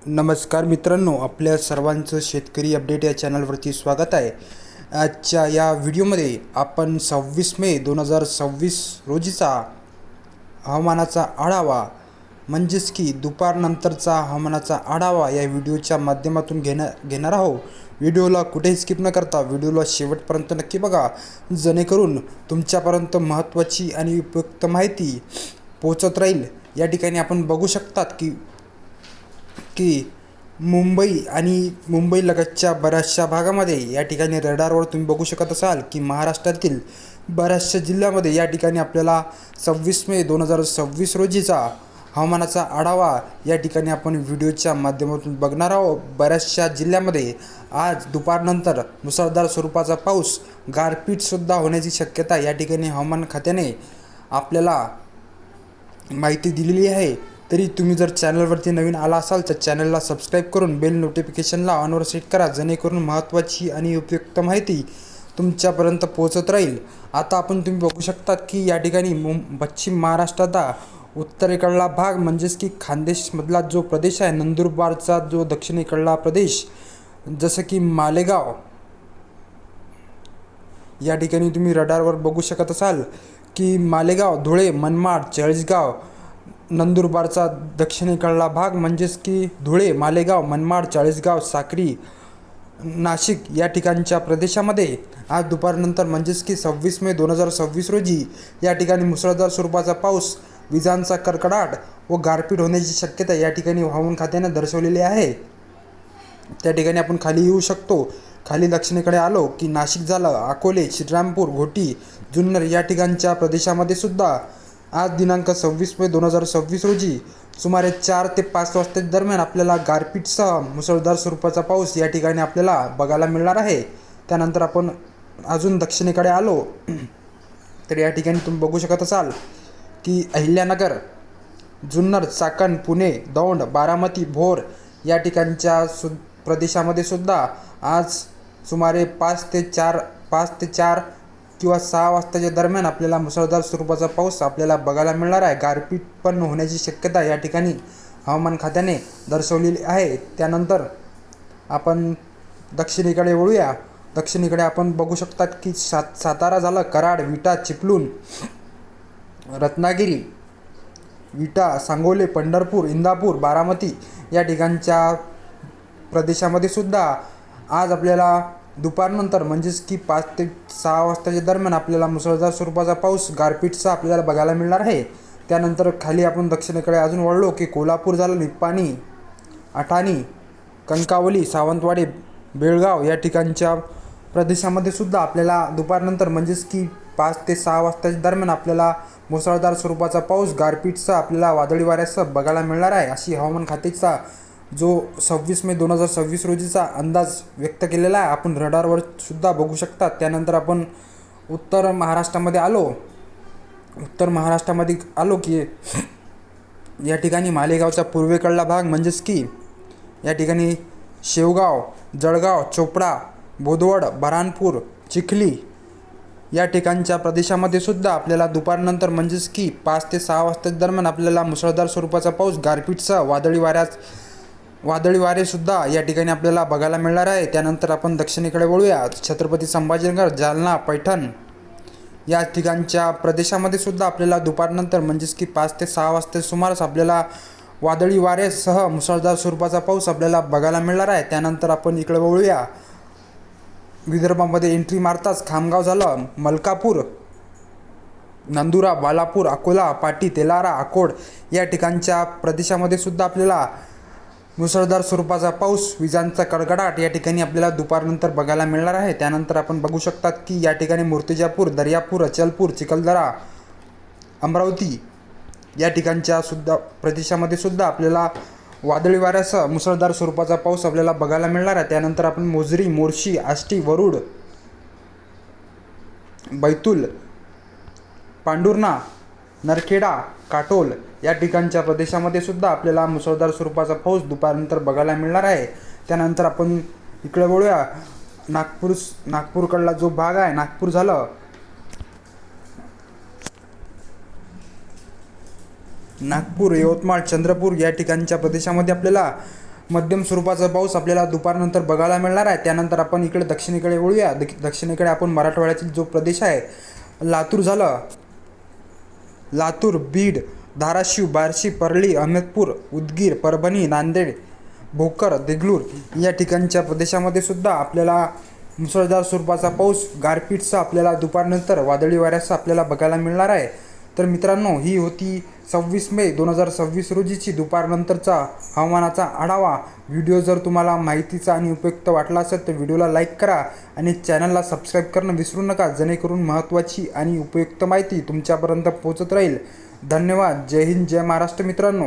नमस्कार मित्रांनो, आपल्या सर्वांचं शेतकरी अपडेट या चॅनलवरती स्वागत आहे। आजच्या या व्हिडिओमध्ये आपण 26 मे 2026 रोजीचा हवामानाचा आढावा म्हणजेच की दुपारनंतरचा हवामानाचा आढावा या व्हिडिओच्या माध्यमातून घेणार आहोत। व्हिडिओला कुठेही स्किप न करता व्हिडिओला शेवटपर्यंत नक्की बघा, जेणेकरून तुमच्यापर्यंत महत्त्वाची आणि उपयुक्त माहिती पोहोचत राहील। या ठिकाणी आपण बघू शकतात की मुंबई आणि मुंबईलगतच्या बऱ्याचशा भागामध्ये या ठिकाणी रडारवर तुम्ही बघू शकत असाल की महाराष्ट्रातील बऱ्याचशा जिल्ह्यामध्ये या ठिकाणी आपल्याला 26 मे 2026 रोजीचा हवामानाचा आढावा या ठिकाणी आपण व्हिडिओच्या माध्यमातून बघणार आहोत। बऱ्याचशा जिल्ह्यामध्ये आज दुपारनंतर मुसळधार स्वरूपाचा पाऊस, गारपीटसुद्धा होण्याची शक्यता या ठिकाणी हवामान खात्याने आपल्याला माहिती दिलेली आहे। तरी तुम्ही जर चॅनलवरती नवीन आला असाल तर चॅनलला सबस्क्राईब करून बेल नोटिफिकेशनला ऑनवर सेट करा, जेणेकरून महत्त्वाची आणि उपयुक्त माहिती तुमच्यापर्यंत पोहोचत राहील। आता तुम्ही बघू शकतात की या ठिकाणी पश्चिम महाराष्ट्राचा उत्तरेकडला भाग म्हणजेच की खानदेशमधला जो प्रदेश आहे, नंदुरबारचा जो दक्षिणेकडला प्रदेश जसं की मालेगाव, या ठिकाणी तुम्ही रडारवर बघू शकत असाल की मालेगाव, धुळे, मनमाड, चाळीसगाव, नंदुरबारचा दक्षिणेकडला भाग म्हणजेच की धुळे, मालेगाव, मनमाड, चाळीसगाव, साक्री, नाशिक या ठिकाणच्या प्रदेशामध्ये आज दुपारनंतर म्हणजेच की 26 मे 2026 रोजी या ठिकाणी मुसळधार स्वरूपाचा पाऊस, विजांचा कडकडाट व गारपीट होण्याची शक्यता या ठिकाणी हवामान खात्याने दर्शवलेली आहे। त्या ठिकाणी आपण खाली येऊ शकतो। खाली दक्षिणेकडे आलो की नाशिक झालं, अकोले, श्रीरामपूर, घोटी, जुन्नर या ठिकाणच्या प्रदेशामध्ये सुद्धा आज दिनांक 26 मे 2026 रोजी सुमारे 4 ते 5 वाजता दरम्यान आपल्याला गारपीटसह मुसळधार स्वरूपाचा पाऊस या ठिकाणी आपल्याला बघायला मिळणार आहे। त्यानंतर आपण अजून दक्षिणेकडे आलो तर या ठिकाणी तुम्ही बघू शकत असाल की अहिल्यानगर, जुन्नर, चाकण, पुणे, दौंड, बारामती, भोर या ठिकाणच्या प्रदेशामध्ये सुद्धा आज सुमारे 5 ते 4 किंवा 6 वाजताच्या दरम्यान आपल्याला मुसळधार स्वरूपाचा पाऊस आपल्याला बघायला मिळणार आहे। गारपीट पण होण्याची शक्यता या ठिकाणी हवामान खात्याने दर्शवलेली आहे। त्यानंतर आपण दक्षिणेकडे वळूया। दक्षिणेकडे आपण बघू शकतात की सातारा झालं, कराड, विटा, चिपळूण, रत्नागिरी, विटा, सांगोले, पंढरपूर, इंदापूर, बारामती या ठिकाणच्या प्रदेशामध्ये सुद्धा आज आपल्याला दुपारनंतर म्हणजेच की 5 ते 6 वाजताच्या दरम्यान आपल्याला मुसळधार स्वरूपाचा पाऊस, गारपीटचा आपल्याला बघायला मिळणार आहे। त्यानंतर खाली आपण दक्षिणेकडे अजून वळलो की कोल्हापूर झालं, निपाणी, अटाणी, कणकावली, सावंतवाडी, बेळगाव या ठिकाणच्या प्रदेशामध्ये सुद्धा आपल्याला दुपारनंतर म्हणजेच की 5 ते 6 वाजताच्या दरम्यान आपल्याला मुसळधार स्वरूपाचा पाऊस, गारपीटचा आपल्याला वादळी वाऱ्यासह बघायला मिळणार आहे। अशी हवामान खात्याचा जो 26 मे 2026 रोजीचा अंदाज व्यक्त केलेला आहे आपण रडारवर सुद्धा बघू शकतात। त्यानंतर आपण उत्तर महाराष्ट्रामध्ये आलो की या ठिकाणी मालेगावचा पूर्वेकडला भाग म्हणजेच की या ठिकाणी शेवगाव, जळगाव, चोपडा, बोदवड, बऱ्हाणपूर, चिखली या ठिकाणच्या प्रदेशामध्ये सुद्धा आपल्याला दुपारनंतर म्हणजेच की 5 ते 6 वाजता दरम्यान आपल्याला मुसळधार स्वरूपाचा पाऊस, गारपीटसह वादळी वारेसुद्धा या ठिकाणी आपल्याला बघायला मिळणार आहे। त्यानंतर आपण दक्षिणेकडे वळूया। छत्रपती संभाजीनगर, जालना, पैठण या ठिकाणच्या प्रदेशामध्ये सुद्धा आपल्याला दुपारनंतर म्हणजेच की 5 ते 6 वाजता सुमारास आपल्याला वादळी वारेसह मुसळधार स्वरूपाचा पाऊस आपल्याला बघायला मिळणार आहे। त्यानंतर आपण इकडे वळूया। विदर्भामध्ये एंट्री मारताच खामगाव झालं, मलकापूर, नंदुरा, बालापूर, अकोला, पाटी, तेलारा, अकोट या ठिकाणच्या प्रदेशामध्ये सुद्धा आपल्याला मुसळधार स्वरूपाचा पाऊस, विजांचा कडकडाट या ठिकाणी आपल्याला दुपारनंतर बघायला मिळणार आहे। त्यानंतर आपण बघू शकतात की या ठिकाणी मूर्तिजापूर, दर्यापूर, अचलपूर, चिखलदरा, अमरावती या ठिकाणच्या सुद्धा प्रदेशामध्ये सुद्धा आपल्याला वादळी वाऱ्यासह मुसळधार स्वरूपाचा पाऊस आपल्याला बघायला मिळणार आहे। त्यानंतर आपण मोजरी, मोर्शी, आष्टी, वरुड, बैतूल, पांढुर्णा, नरखेडा, काटोल या ठिकाणच्या प्रदेशामध्ये सुद्धा आपल्याला मुसळधार स्वरूपाचा पाऊस दुपारनंतर बघायला मिळणार आहे। त्यानंतर आपण इकडे वळूया। नागपूरकडला जो भाग आहे, नागपूर झालं, नागपूर, यवतमाळ, चंद्रपूर या ठिकाणच्या प्रदेशामध्ये आपल्याला मध्यम स्वरूपाचा पाऊस आपल्याला दुपारनंतर बघायला मिळणार आहे. त्यानंतर आपण इकडे दक्षिणेकडे वळूया. दक्षिणेकडे आपण मराठवाड्यातील जो प्रदेश आहे, लातूर झालं, लातूर, बीड, धाराशिव, बार्शी, परळी, अहमदपूर, उदगीर, परभणी, नांदेड, भोकर, देगलूर या ठिकाणच्या प्रदेशामध्ये सुद्धा आपल्याला मुसळधार स्वरूपाचा पाऊस, गारपीटचा आपल्याला दुपारनंतर वादळी वाऱ्याचा आपल्याला बघायला मिळणार आहे. तर मित्रांनो, ही होती 26 मे 2026 रोजीची दुपारनंतरचा हवामानाचा आढावा. व्हिडिओ जर तुम्हाला माहितीचा आणि उपयुक्त वाटला असेल तर व्हिडिओला लाईक करा आणि चॅनलला सबस्क्राईब करणं विसरू नका, जेणेकरून महत्त्वाची आणि उपयुक्त माहिती तुमच्यापर्यंत पोहोचत राहील. धन्यवाद. जय हिंद, जय महाराष्ट्र मित्रांनो.